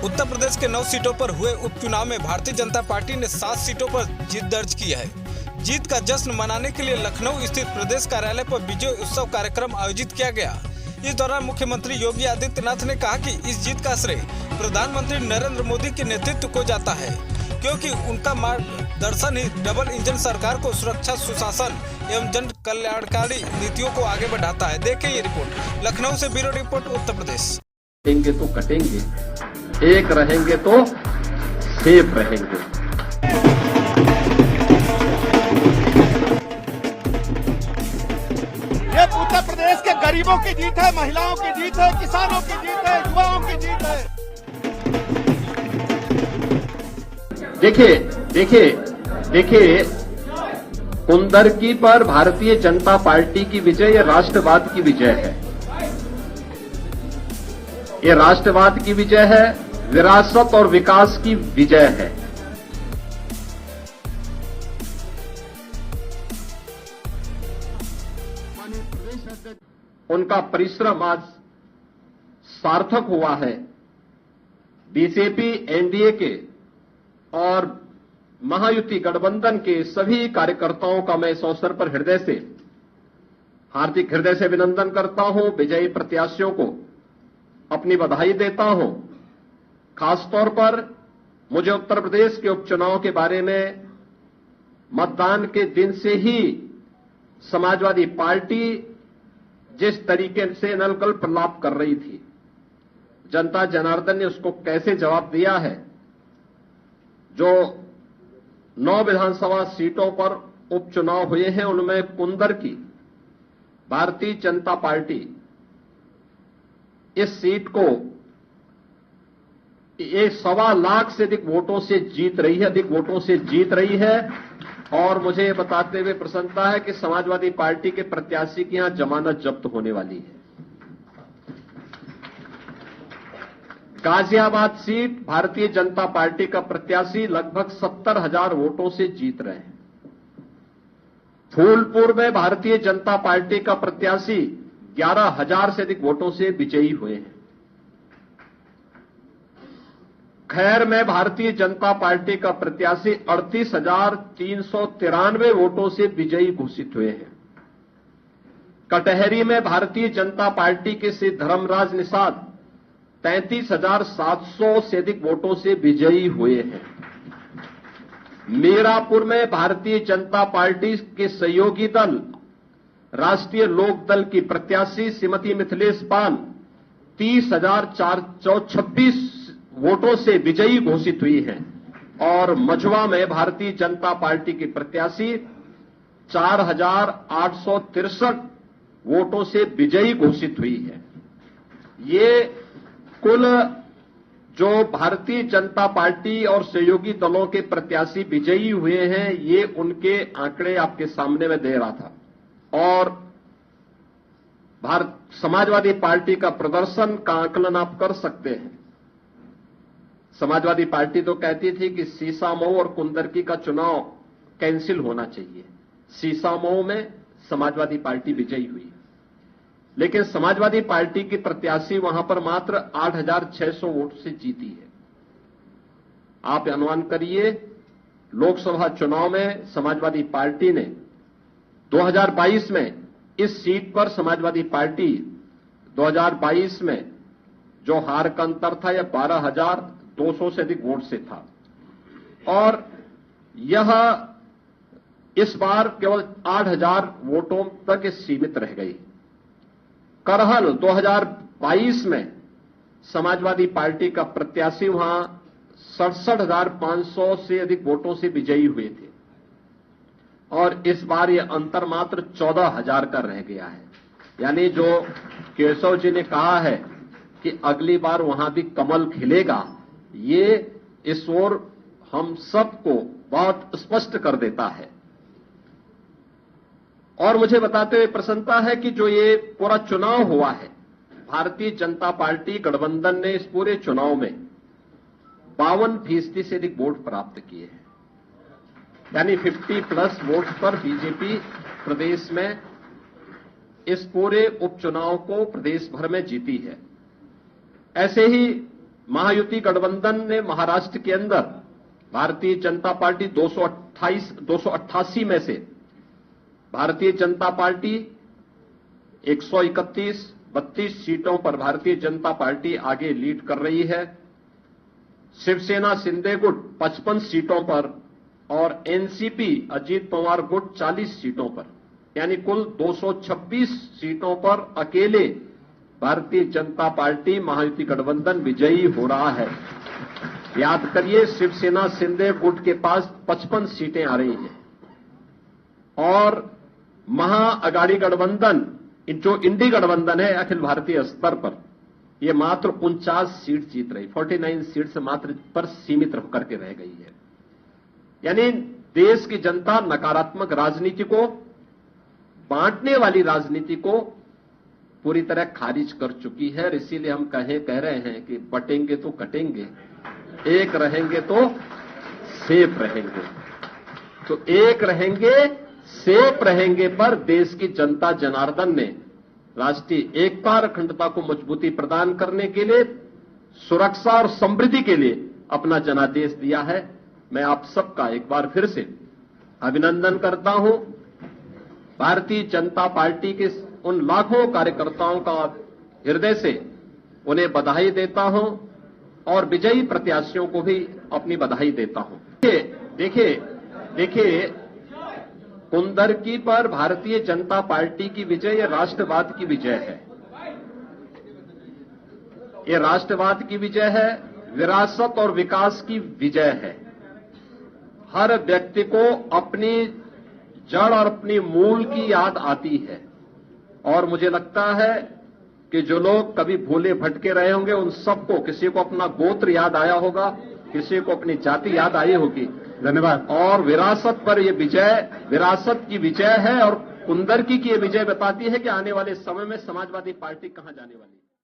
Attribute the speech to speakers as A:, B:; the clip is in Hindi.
A: उत्तर प्रदेश के 9 सीटों पर हुए उपचुनाव में भारतीय जनता पार्टी ने 7 सीटों पर जीत दर्ज की है। जीत का जश्न मनाने के लिए लखनऊ स्थित प्रदेश कार्यालय पर विजय उत्सव कार्यक्रम आयोजित किया गया। इस दौरान मुख्यमंत्री योगी आदित्यनाथ ने कहा कि इस जीत का श्रेय प्रधानमंत्री नरेंद्र मोदी के नेतृत्व को जाता है, क्योंकि उनका मार्गदर्शन ही डबल इंजन सरकार को सुरक्षा, सुशासन एवं जन कल्याणकारी नीतियों को आगे बढ़ाता है। देखिए ये रिपोर्ट लखनऊ से, ब्यूरो रिपोर्ट उत्तर प्रदेश।
B: कटेंगे तो कटेंगे, एक रहेंगे तो सेफ रहेंगे।
C: ये उत्तर प्रदेश के गरीबों की जीत है, महिलाओं की जीत है, किसानों की जीत है, युवाओं की जीत है।
B: देखिए कुंदरकी पर भारतीय जनता पार्टी की विजय ये राष्ट्रवाद की विजय है। ये राष्ट्रवाद की विजय है, विरासत और विकास की विजय है। उनका परिश्रम आज सार्थक हुआ है। बीजेपी, एनडीए के और महायुति गठबंधन के सभी कार्यकर्ताओं का मैं इस अवसर पर हार्दिक हृदय से अभिनंदन करता हूं। विजयी प्रत्याशियों को अपनी बधाई देता हूं। खासतौर पर मुझे उत्तर प्रदेश के उपचुनाव के बारे में मतदान के दिन से ही समाजवादी पार्टी जिस तरीके से नलकल्प लाभ कर रही थी, जनता जनार्दन ने उसको कैसे जवाब दिया है। जो 9 विधानसभा सीटों पर उपचुनाव हुए हैं, उनमें कुंदरकी भारतीय जनता पार्टी इस सीट को 1.25 लाख से अधिक वोटों से जीत रही है। और मुझे ये बताते हुए प्रसन्नता है कि समाजवादी पार्टी के प्रत्याशी की यहां जमानत जब्त होने वाली है। गाजियाबाद सीट भारतीय जनता पार्टी का प्रत्याशी लगभग 70,000 वोटों से जीत रहे हैं। फूलपुर में भारतीय जनता पार्टी का प्रत्याशी 11,000 से अधिक वोटों से विजयी हुए हैं। खैर में भारतीय जनता पार्टी का प्रत्याशी 38,393 वोटों से विजयी घोषित हुए हैं। कटहरी में भारतीय जनता पार्टी के श्री धर्मराज निषाद 33,700 से अधिक वोटों से विजयी हुए हैं। मीरापुर में भारतीय जनता पार्टी के सहयोगी दल राष्ट्रीय लोक दल की प्रत्याशी श्रीमती मिथिलेश पाल 30,426 वोटों से विजयी घोषित हुई हैं। और मझवा में भारतीय जनता पार्टी की प्रत्याशी 4,863 वोटों से विजयी घोषित हुई है। ये कुल जो भारतीय जनता पार्टी और सहयोगी दलों के प्रत्याशी विजयी हुए हैं, ये उनके आंकड़े आपके सामने में दे रहा था। और समाजवादी पार्टी का प्रदर्शन का आकलन आप कर सकते हैं। समाजवादी पार्टी तो कहती थी कि सीसामऊ और कुंदरकी का चुनाव कैंसिल होना चाहिए। सीसामऊ में समाजवादी पार्टी विजयी हुई, लेकिन समाजवादी पार्टी की प्रत्याशी वहां पर मात्र 8,600 वोट से जीती है। आप अनुमान करिए, लोकसभा चुनाव में समाजवादी पार्टी ने 2022 में इस सीट पर समाजवादी पार्टी 2022 में जो हार का अंतर था, यह 12,200 से अधिक वोट से था। और यह इस बार केवल 8,000 वोटों तक सीमित रह गई। करहल 2022 में समाजवादी पार्टी का प्रत्याशी वहां 67,500 से अधिक वोटों से विजयी हुए थे। और इस बार यह अंतर मात्र 14,000 का रह गया है। यानी जो केशव जी ने कहा है कि अगली बार वहां भी कमल खिलेगा, ये इस ओर हम सबको बहुत स्पष्ट कर देता है। और मुझे बताते हुए प्रसन्नता है कि जो ये पूरा चुनाव हुआ है, भारतीय जनता पार्टी गठबंधन ने इस पूरे चुनाव में 52% से अधिक वोट प्राप्त किए हैं। यानी 50+ वोट पर बीजेपी प्रदेश में इस पूरे उपचुनाव को प्रदेश भर में जीती है। ऐसे ही महायुति गठबंधन ने महाराष्ट्र के अंदर भारतीय जनता पार्टी 288 में से भारतीय जनता पार्टी 131-32 सीटों पर भारतीय जनता पार्टी आगे लीड कर रही है। शिवसेना शिंदे गुट 55 सीटों पर और एनसीपी अजीत पवार गुट 40 सीटों पर, यानी कुल 226 सीटों पर अकेले भारतीय जनता पार्टी महायुति गठबंधन विजयी हो रहा है। याद करिए, शिवसेना शिंदे गुट के पास 55 सीटें आ रही हैं और महाअघाड़ी गठबंधन, जो इंडी गठबंधन है अखिल भारतीय स्तर पर, ये मात्र 49 सीट जीत रही, 49 सीट से मात्र पर सीमित होकर के रह गई है। यानी देश की जनता नकारात्मक राजनीति को, बांटने वाली राजनीति को पूरी तरह खारिज कर चुकी है। इसीलिए हम कह रहे हैं कि बटेंगे तो कटेंगे, एक रहेंगे तो सेफ रहेंगे। तो एक रहेंगे, सेफ रहेंगे पर देश की जनता जनार्दन ने राष्ट्रीय एकता और अखंडता को मजबूती प्रदान करने के लिए, सुरक्षा और समृद्धि के लिए अपना जनादेश दिया है। मैं आप सबका एक बार फिर से अभिनंदन करता हूं। भारतीय जनता पार्टी के उन लाखों कार्यकर्ताओं का हृदय से उन्हें बधाई देता हूं और विजयी प्रत्याशियों को भी अपनी बधाई देता हूं। देखिए, कुंदरकी पर भारतीय जनता पार्टी की विजय ये राष्ट्रवाद की विजय है। ये राष्ट्रवाद की विजय है, विरासत और विकास की विजय है। हर व्यक्ति को अपनी जड़ और अपनी मूल की याद आती है और मुझे लगता है कि जो लोग कभी भूले भटके रहे होंगे उन सबको, किसी को अपना गोत्र याद आया होगा, किसी को अपनी जाति याद आई होगी। धन्यवाद। और विरासत पर यह विजय, विरासत की विजय है और कुंदरकी की यह विजय बताती है कि आने वाले समय में समाजवादी पार्टी कहां जाने वाली है।